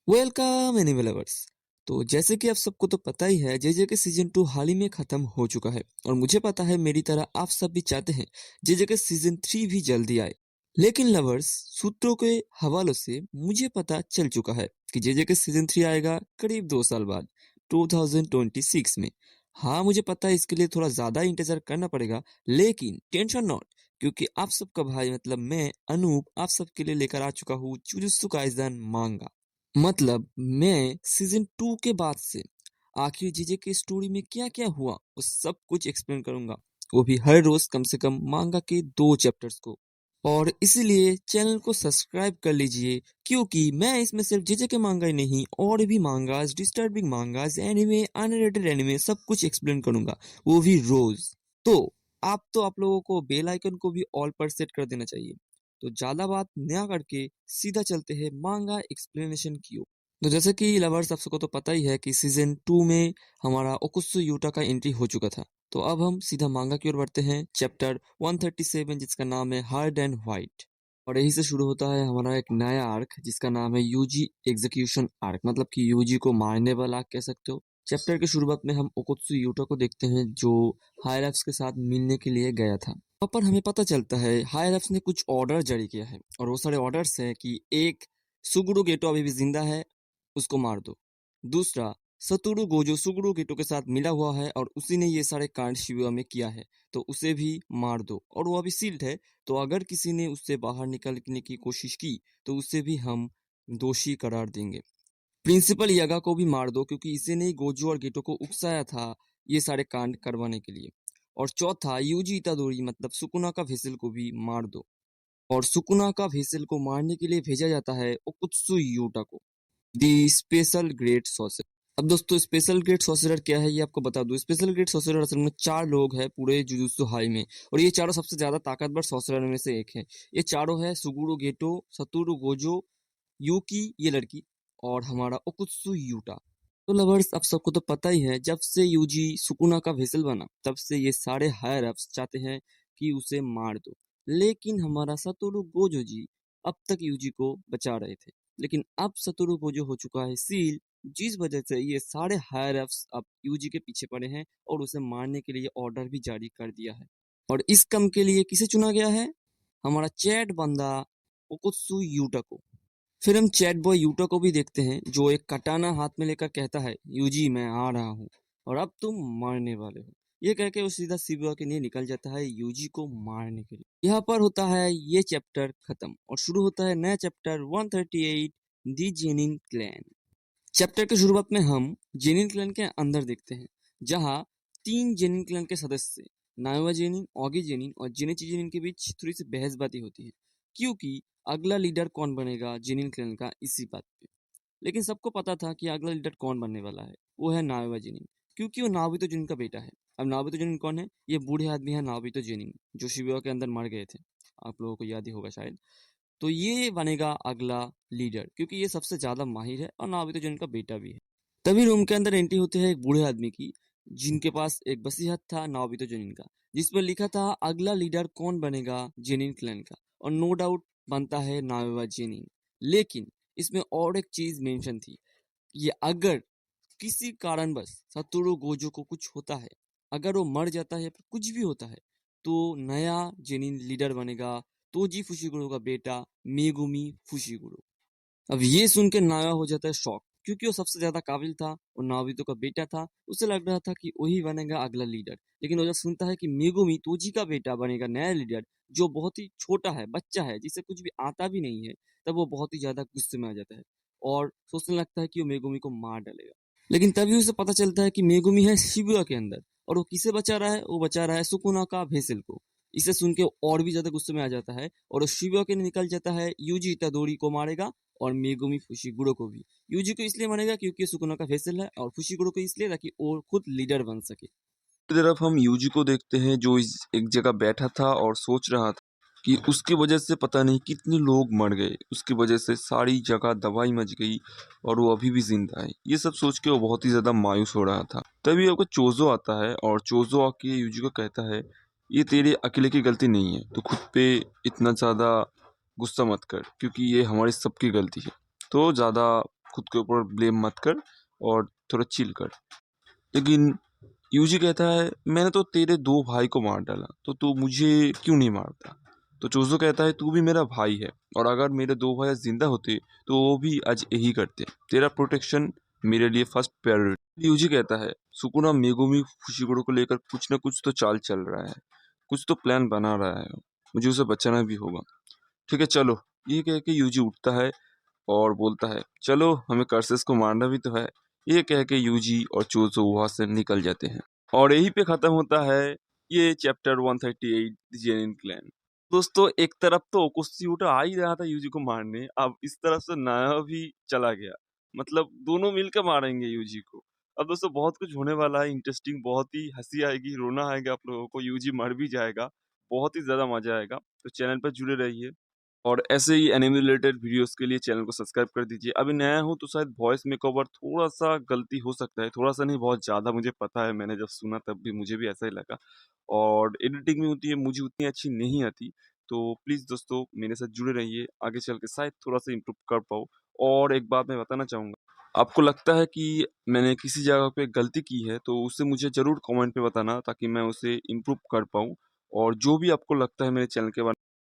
Welcome anime lovers. तो जैसे कि आप सबको तो पता ही है जेजे के सीजन 2 हाल ही में खत्म हो चुका है और मुझे पता है मेरी तरह आप सब भी चाहते हैं जेजे के सीजन 3 भी जल्दी आए। लेकिन लवर्स, सूत्रों के हवालों से मुझे पता चल चुका है कि जेजे के सीजन 3 आएगा करीब 2 साल बाद 2026 में। हाँ, मुझे पता है इसके लिए थोड़ा ज्यादा इंतजार करना पड़ेगा, लेकिन टेंशन नॉट, क्योंकि आप सबका भाई मतलब मैं अनूप आप सबके लिए लेकर आ चुका हूँ जुजुत्सु काइसेन मांगा। मतलब मैं सीजन 2 के बाद से आखिर जीजे की स्टोरी में क्या क्या हुआ वो सब कुछ एक्सप्लेन करूंगा, वो भी हर रोज कम से कम मांगा के 2 चैप्टर्स को। और इसीलिए चैनल को सब्सक्राइब कर लीजिए, क्योंकि मैं इसमें सिर्फ जीजे के मांगा ही नहीं और भी मांगास, डिस्टर्बिंग मांगास, एनिमे, अनरिलेटेड एनिमे सब कुछ एक्सप्लेन करूंगा, वो भी रोज। तो आप लोगों को बेल आइकन को भी ऑल पर सेट कर देना चाहिए। तो ज्यादा बात ना करके सीधा चलते हैं मांगा एक्सप्लेनेशन की ओर। तो जैसे कि लवर्स, आप सबको तो पता ही है कि सीजन 2 में हमारा ओकुत्सु यूटा का एंट्री हो चुका था। तो अब हम सीधा मांगा की ओर बढ़ते हैं, चैप्टर 137 जिसका नाम है हार्ड एंड व्हाइट। और यहीं से शुरू होता है हमारा एक नया आर्क जिसका नाम है यूजी एग्जीक्यूशन आर्क, मतलब कि यूजी को मारने वाला आर्क कह सकते हो। चैप्टर की शुरुआत में हम ओकुत्सु यूटा को देखते हैं जो हायरक्स के साथ मिलने के लिए गया था। वहाँ पर हमें पता चलता है हायरक्स ने कुछ ऑर्डर जारी किया है और वो सारे ऑर्डर्स हैं कि एक, सुगुरु गेटो अभी भी जिंदा है, उसको मार दो। दूसरा, सतोरु गोजो सुगुरु गेटो के साथ मिला हुआ है और उसी ने ये सारे कांड शिबुया में किया है, तो उसे भी मार दो। और वो अभी सील्ड है, तो अगर किसी ने उससे बाहर निकलने की कोशिश की तो उसे भी हम दोषी करार देंगे। प्रिंसिपल यागा को भी मार दो, क्योंकि इसी ने ही गोजो और गेटो को उकसाया था ये सारे कांड करवाने के लिए। और चौथा, यूजी इतादोरी मतलब सुकुना का भेसल को भी मार दो। और सुकुना का भेसल को मारने के लिए भेजा जाता है ओकुत्सु यूटा को, दी स्पेशल ग्रेट सॉर्सरर। अब दोस्तों, स्पेशल ग्रेट सॉर्सरर क्या है ये आपको बता दूं। स्पेशल ग्रेट सॉर्सरर असल में 4 लोग हैं पूरे जुजुत्सु हाई में, और ये चारों सबसे ज्यादा ताकतवर सॉर्सरर में से एक है। ये चारों है सुगुरु गेटो, सतोरु गोजो, यूकी ये लड़की, और हमारा ओकुत्सु यूटा। तो लवर्स, आप सबको तो पता ही है जब से यूजी सुकुना का भेसल बना तब से ये सारे हायर अप्स चाहते हैं कि उसे मार दो। लेकिन हमारा सतोरु गोजो जी अब तक यूजी को बचा रहे थे, लेकिन अब सतोरु गोजो हो चुका है सील, जिस वजह से ये सारे हायर अप्स अब यूजी के पीछे पड़े हैं और उसे मारने के लिए ऑर्डर भी जारी कर दिया है। और इस कम के लिए किसे चुना गया है? हमारा चैट बंदा ओकुत्सु यूटा को। फिर हम चैट बॉय यूटा को भी देखते हैं जो एक कटाना हाथ में लेकर कहता है, यूजी मैं आ रहा हूँ और अब तुम मरने वाले हो। ये कह के वो सीधा शिबुया के लिए निकल जाता है यूजी को मारने के लिए। यहाँ पर होता है ये चैप्टर खत्म और शुरू होता है नया चैप्टर 138, दी जेनिन क्लैन। चैप्टर की शुरुआत में हम जेनिन क्लैन के अंदर देखते हैं, जहाँ 3 जेनिन क्लैन के सदस्य नायवा जेनिन, ऑगी जेनिन और जेनिची जेनिन के बीच थोड़ी सी बहसबाजी होती है, क्योंकि अगला लीडर कौन बनेगा जेनिन क्लैन का, इसी बात पे। लेकिन सबको पता था कि अगला लीडर कौन बनने वाला है, वो है नायवा जेनिन, क्योंकि वो नाबितो जेनिन का बेटा है। अब नाबितो जेनिन कौन है? ये बूढ़े आदमी है नाबितो जेनिन, जो शिबुया के अंदर मर गए थे, आप लोगों को याद ही होगा शायद। तो ये बनेगा अगला लीडर, क्योंकि ये सबसे ज्यादा माहिर है और नाबितो जो इनका बेटा भी है। तभी रूम के अंदर एंट्री होती है एक बूढ़े आदमी की, जिनके पास एक वसीयत था नाबितो जेनिन का, जिसमें लिखा था अगला लीडर कौन बनेगा जेनिन क्लैन का, और नो डाउट बनता है नायवा जेनिन। लेकिन इसमें और एक चीज मेंशन थी, ये अगर किसी कारणवश सतोरु गोजो को कुछ होता है, अगर वो मर जाता है या फिर कुछ भी होता है, तो नया जेनिन लीडर बनेगा तोजी फुशिगुरो का बेटा मेगुमी फुशिगुरो। अब ये सुन के नाया हो जाता है शॉक, क्योंकि वो सबसे ज्यादा काबिल था और नाबितो का बेटा था, उसे लग रहा था कि वही बनेगा अगला लीडर। लेकिन वो जब सुनता है कि मेगुमी तोजी का बेटा बनेगा नया लीडर, जो बहुत ही छोटा है, बच्चा है, जिसे कुछ भी आता भी नहीं है, तब वो बहुत ही ज्यादा गुस्से में आ जाता है और सोचने लगता है कि वो मेगुमी को मार डालेगा। लेकिन तभी उसे पता चलता है कि मेगुमी है शिबुया के अंदर, और वो किसे बचा रहा है? वो बचा रहा है सुकुना का भेसल को। इसे सुन के और भी ज्यादा गुस्से में आ जाता है और वो शिबुया के लिए निकल जाता है, यूजी इतादोरी को मारेगा और मेगुमी फुशिगुरो को भी। यूजी को इसलिए मारेगा क्योंकि ये सुकुना का भेसल है, और फुशिगुरो को इसलिए ताकि वो खुद लीडर बन सके। की तरफ हम यूजी को देखते हैं जो इस एक जगह बैठा था और सोच रहा था कि उसकी वजह से पता नहीं कितने लोग मर गए, उसकी वजह से सारी जगह दवाई मच गई और वो अभी भी जिंदा है। ये सब सोच के वो बहुत ही ज्यादा मायूस हो रहा था। तभी आपको चोजो आता है और चोजो आके यूजी को कहता है, ये तेरे अकेले की गलती नहीं है, तो खुद पे इतना ज्यादा गुस्सा मत कर, क्योंकि ये हमारी सबकी गलती है, तो ज्यादा खुद के ऊपर ब्लेम मत कर और थोड़ा चिल कर। लेकिन यूजी कहता है मैंने तो तेरे 2 भाई को मार डाला, तो तू मुझे क्यों नहीं मारता? तो चोज़ो कहता है तू भी मेरा भाई है और अगर मेरे 2 भाई आज ज़िंदा होते तो वो भी आज यही करते। तेरा प्रोटेक्शन मेरे लिए फर्स्ट प्रायोरिटी। यूजी कहता है सुकुना मेगुमी फुशिगुरो को लेकर कुछ ना कुछ तो चाल चल रहा है, कुछ तो प्लान बना रहा है। मुझे उसे बचाना भी होगा। ठीक है चलो, ये कह के यूजी उठता है और बोलता है चलो हमें कर्सेस को मारना भी तो है। ये कह के यूजी और चोज़ो वहाँ से निकल जाते हैं और यहीं पे खत्म होता है ये चैप्टर 138 द जेनिन क्लैन। दोस्तों एक तरफ तो ओकोत्सुयुटा आ ही रहा था यूजी को मारने, अब इस तरफ से नाया भी चला गया, मतलब दोनों मिलकर मारेंगे यूजी को। अब दोस्तों बहुत कुछ होने वाला है इंटरेस्टिंग, बहुत ही हंसी आएगी, रोना आएगा आप लोगों को, यूजी मर भी जाएगा, बहुत ही ज्यादा मजा आएगा। तो चैनल पर जुड़े रहिए और ऐसे ही एनिमे रिलेटेड वीडियोस के लिए चैनल को सब्सक्राइब कर दीजिए। अभी नया हूँ तो शायद वॉइस मेकओवर थोड़ा-सा गलती हो सकता है, थोड़ा-सा नहीं बहुत ज़्यादा मुझे पता है, मैंने जब सुना तब भी मुझे भी ऐसा ही लगा और एडिटिंग भी होती है, मुझे उतनी अच्छी नहीं आती। तो प्लीज़ दोस्तों मेरे साथ जुड़े रहिए, आगे चल के शायद थोड़ा-सा इम्प्रूव कर पाऊँ। और एक बात मैं बताना चाहूँगा, आपको लगता है कि मैंने किसी जगह पे गलती की है तो उसे मुझे ज़रूर कमेंट में बताना ताकि मैं उसे इम्प्रूव कर पाऊँ और जो भी आपको लगता है मेरे चैनल के बारे